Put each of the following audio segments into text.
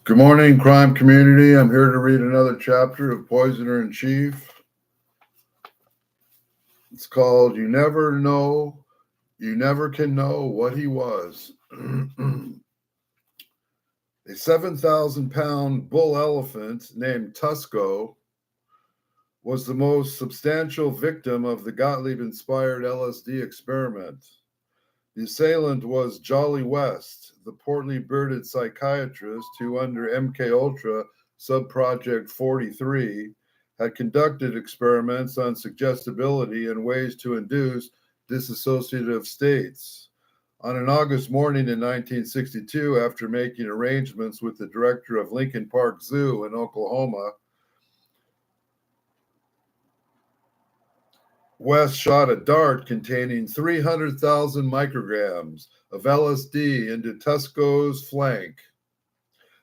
Good morning, crime community. I'm here to read another chapter of Poisoner in Chief. It's called You Never Know, You Never Can Know What He Was. A 7,000-pound bull elephant named Tusco was the most substantial victim of the Gottlieb-inspired LSD experiment. The assailant was Jolly West, the portly bearded psychiatrist who, under MKUltra Subproject 43, had conducted experiments on suggestibility and ways to induce dissociative states. On an August morning in 1962, after making arrangements with the director of Lincoln Park Zoo in Oklahoma, West shot a dart containing 300,000 micrograms of LSD into Tusco's flank.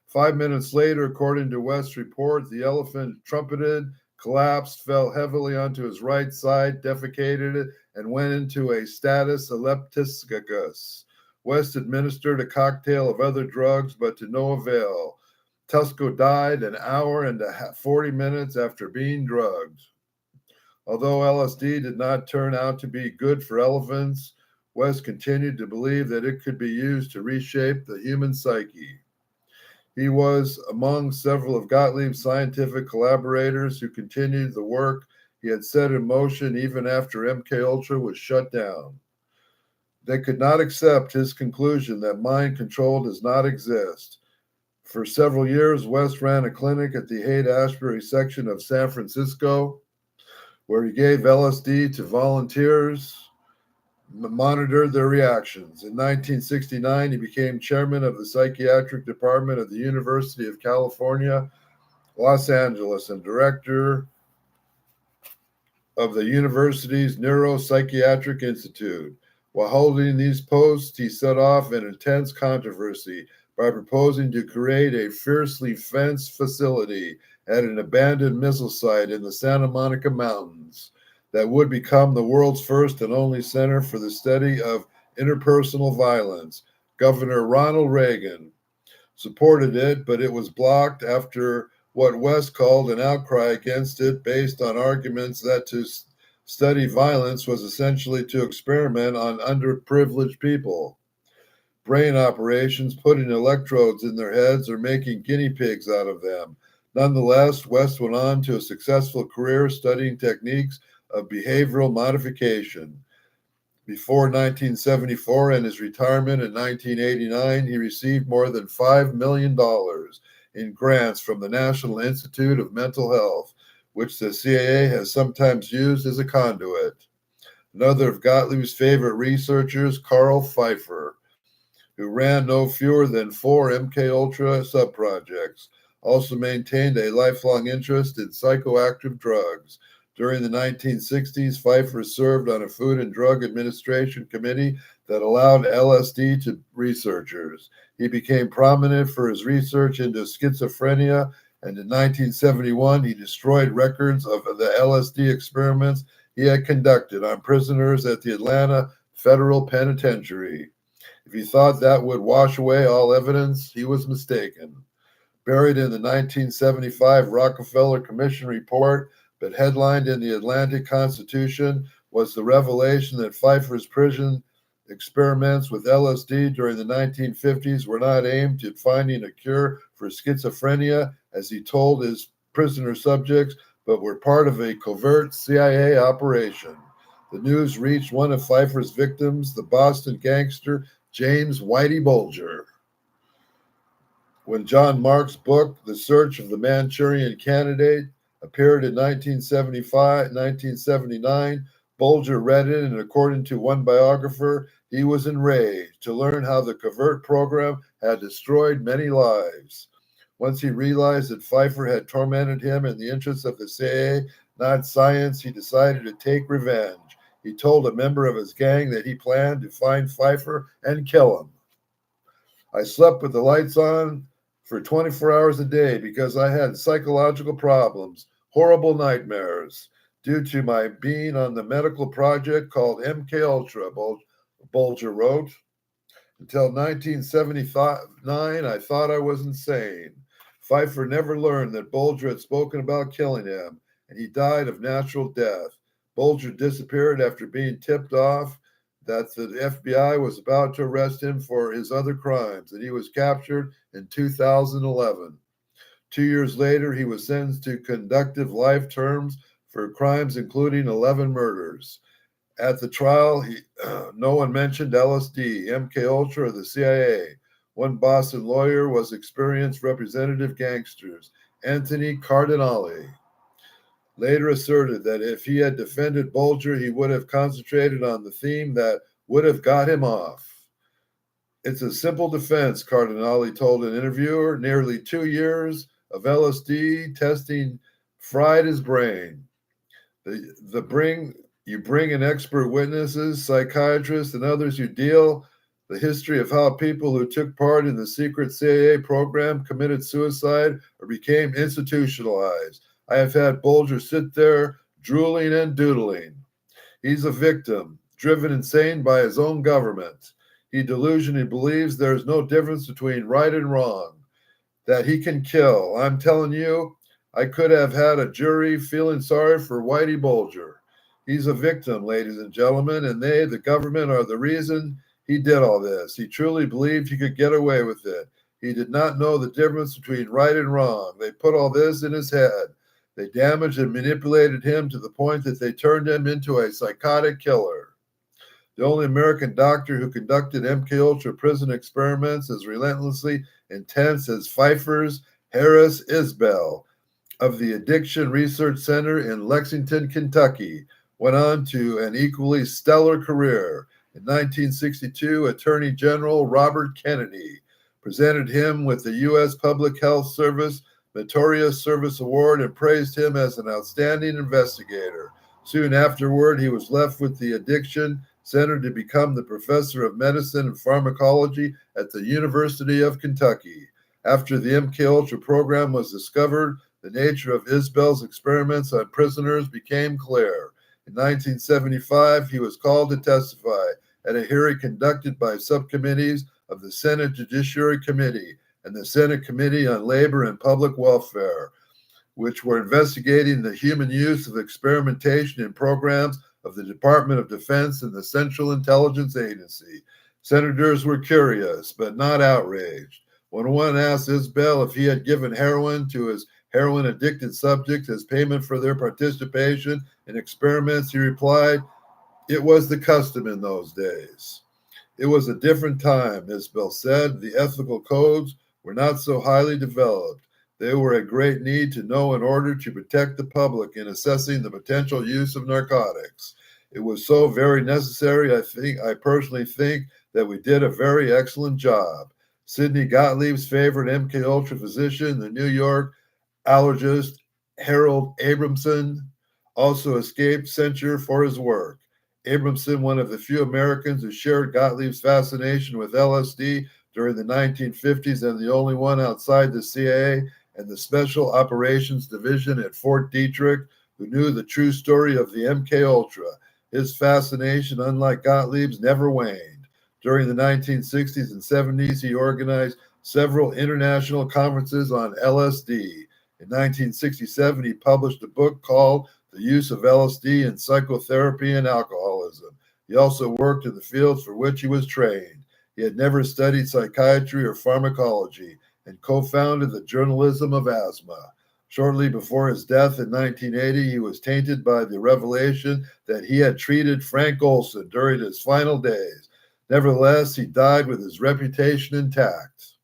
5 minutes later, according to West's report, the elephant trumpeted, collapsed, fell heavily onto his right side, defecated, and went into a status epilepticus. West administered a cocktail of other drugs, but to no avail. Tusco died an hour and 40 minutes after being drugged. Although LSD did not turn out to be good for elephants, West continued to believe that it could be used to reshape the human psyche. He was among several of Gottlieb's scientific collaborators who continued the work he had set in motion even after MKUltra was shut down. They could not accept his conclusion that mind control does not exist. For several years, West ran a clinic at the Haight-Ashbury section of San Francisco, where he gave LSD to volunteers, monitored their reactions. In 1969, he became chairman of the psychiatric department of the University of California, Los Angeles, and director of the university's Neuropsychiatric Institute. While holding these posts, he set off an intense controversy by proposing to create a fiercely fenced facility at an abandoned missile site in the Santa Monica Mountains that would become the world's first and only center for the study of interpersonal violence. Governor Ronald Reagan supported it, but it was blocked after what West called an outcry against it based on arguments that to study violence was essentially to experiment on underprivileged people. Brain operations, putting electrodes in their heads or making guinea pigs out of them. Nonetheless, West went on to a successful career studying techniques of behavioral modification. Before 1974 and his retirement in 1989, he received more than $5 million in grants from the National Institute of Mental Health, which the CIA has sometimes used as a conduit. Another of Gottlieb's favorite researchers, Carl Pfeiffer, who ran no fewer than 4 MKUltra subprojects, also maintained a lifelong interest in psychoactive drugs. During the 1960s, Pfeiffer served on a Food and Drug Administration committee that allowed LSD to researchers. He became prominent for his research into schizophrenia, and in 1971, he destroyed records of the LSD experiments he had conducted on prisoners at the Atlanta Federal Penitentiary. If he thought that would wash away all evidence, he was mistaken. Buried in the 1975 Rockefeller Commission report, but headlined in the Atlantic Constitution, was the revelation that Pfeiffer's prison experiments with LSD during the 1950s were not aimed at finding a cure for schizophrenia, as he told his prisoner subjects, but were part of a covert CIA operation. The news reached one of Pfeiffer's victims, the Boston gangster James Whitey Bulger. When John Mark's book, The Search of the Manchurian Candidate, appeared in 1979, Bulger read it, and according to one biographer, he was enraged to learn how the covert program had destroyed many lives. Once he realized that Pfeiffer had tormented him in the interests of the CIA, not science, he decided to take revenge. He told a member of his gang that he planned to find Pfeiffer and kill him. I slept with the lights on for 24 hours a day because I had psychological problems, horrible nightmares, due to my being on the medical project called MKUltra, Bulger wrote. Until 1979, I thought I was insane. Pfeiffer never learned that Bulger had spoken about killing him, and he died of natural death. Bulger disappeared after being tipped off that the FBI was about to arrest him for his other crimes, and he was captured in 2011. 2 years later, he was sentenced to conductive life terms for crimes including 11 murders. At the trial, no one mentioned LSD, MKUltra, or the CIA. One Boston lawyer was experienced representative gangsters, Anthony Cardinale. Later asserted that if he had defended Bulger, he would have concentrated on the theme that would have got him off. It's a simple defense, Cardinale told an interviewer. Nearly 2 years of LSD testing fried his brain. You bring in expert witnesses, psychiatrists, and others who deal the history of how people who took part in the secret CIA program committed suicide or became institutionalized. I have had Bulger sit there drooling and doodling. He's a victim, driven insane by his own government. He delusionally believes there is no difference between right and wrong, that he can kill. I'm telling you, I could have had a jury feeling sorry for Whitey Bulger. He's a victim, ladies and gentlemen, and they, the government, are the reason he did all this. He truly believed he could get away with it. He did not know the difference between right and wrong. They put all this in his head. They damaged and manipulated him to the point that they turned him into a psychotic killer. The only American doctor who conducted MKUltra prison experiments as relentlessly intense as Pfeiffer's Harris Isbell of the Addiction Research Center in Lexington, Kentucky, went on to an equally stellar career. In 1962, Attorney General Robert Kennedy presented him with the U.S. Public Health Service Meritorious Service Award and praised him as an outstanding investigator. Soon afterward, he was left with the Addiction Center to become the professor of medicine and pharmacology at the University of Kentucky. After the MKUltra program was discovered, the nature of Isbell's experiments on prisoners became clear. In 1975, he was called to testify at a hearing conducted by subcommittees of the Senate Judiciary Committee and the Senate Committee on Labor and Public Welfare, which were investigating the human use of experimentation in programs of the Department of Defense and the Central Intelligence Agency. Senators were curious, but not outraged. When one asked Isbell if he had given heroin to his heroin-addicted subjects as payment for their participation in experiments, he replied, "It was the custom in those days." It was a different time, Isbell said. The ethical codes were not so highly developed. They were a great need to know in order to protect the public in assessing the potential use of narcotics. It was so very necessary, I personally think that we did a very excellent job. Sidney Gottlieb's favorite MKUltra physician, the New York allergist Harold Abramson, also escaped censure for his work. Abramson, one of the few Americans who shared Gottlieb's fascination with LSD during the 1950s and the only one outside the CIA and the Special Operations Division at Fort Detrick who knew the true story of the MKUltra. His fascination, unlike Gottlieb's, never waned. During the 1960s and 70s, he organized several international conferences on LSD. In 1967, he published a book called The Use of LSD in Psychotherapy and Alcoholism. He also worked in the fields for which he was trained. He had never studied psychiatry or pharmacology and co-founded the Journalism of Asthma. Shortly before his death in 1980, he was tainted by the revelation that he had treated Frank Olson during his final days. Nevertheless, he died with his reputation intact.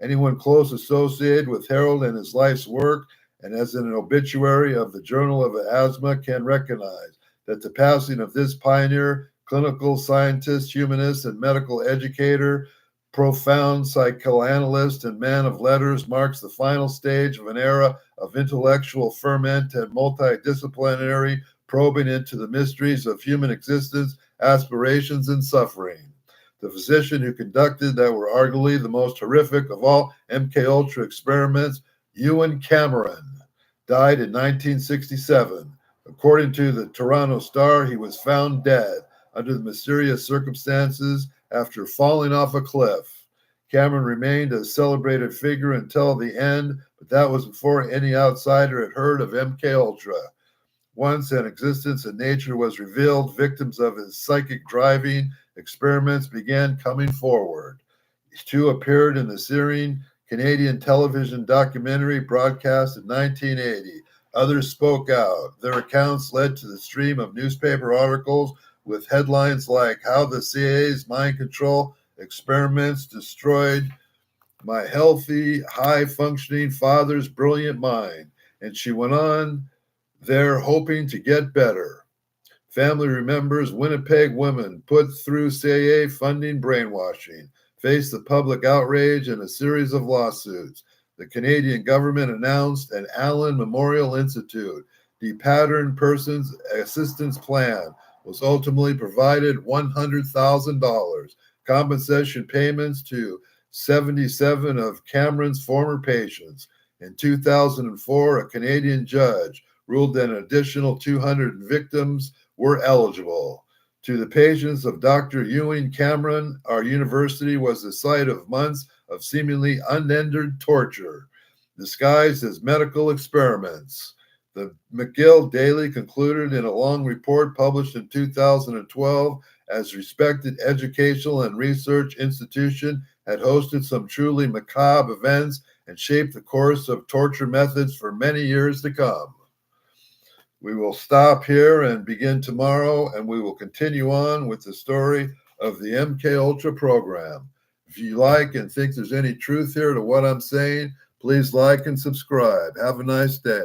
Anyone close associated with Harold and his life's work, and as in an obituary of the Journal of Asthma, can recognize that the passing of this pioneer, clinical scientist, humanist, and medical educator, profound psychoanalyst, and man of letters marks the final stage of an era of intellectual ferment and multidisciplinary probing into the mysteries of human existence, aspirations, and suffering. The physician who conducted that were arguably the most horrific of all MKUltra experiments, Ewan Cameron, died in 1967. According to the Toronto Star, he was found dead under the mysterious circumstances after falling off a cliff. Cameron remained a celebrated figure until the end but that was before any outsider had heard of MKUltra. Once an existence in nature was revealed, victims of his psychic driving experiments began coming forward. These two appeared in the searing Canadian television documentary broadcast in 1980. Others spoke out. Their accounts led to the stream of newspaper articles with headlines like How the CIA's Mind Control Experiments Destroyed My Healthy, High-Functioning Father's Brilliant Mind. And she went on there hoping to get better. Family remembers Winnipeg women put through CIA funding brainwashing, faced the public outrage and a series of lawsuits. The Canadian government announced an Allen Memorial Institute. The Pattern Persons Assistance Plan was ultimately provided $100,000 compensation payments to 77 of Cameron's former patients. In 2004, a Canadian judge ruled that an additional 200 victims were eligible. To the patients of Dr. Ewing Cameron, our university was the site of months of seemingly unending torture, disguised as medical experiments. The McGill Daily concluded in a long report published in 2012 as respected educational and research institution had hosted some truly macabre events and shaped the course of torture methods for many years to come. We will stop here and begin tomorrow, and we will continue on with the story of the MKUltra program. If you like and think there's any truth here to what I'm saying, please like and subscribe. Have a nice day.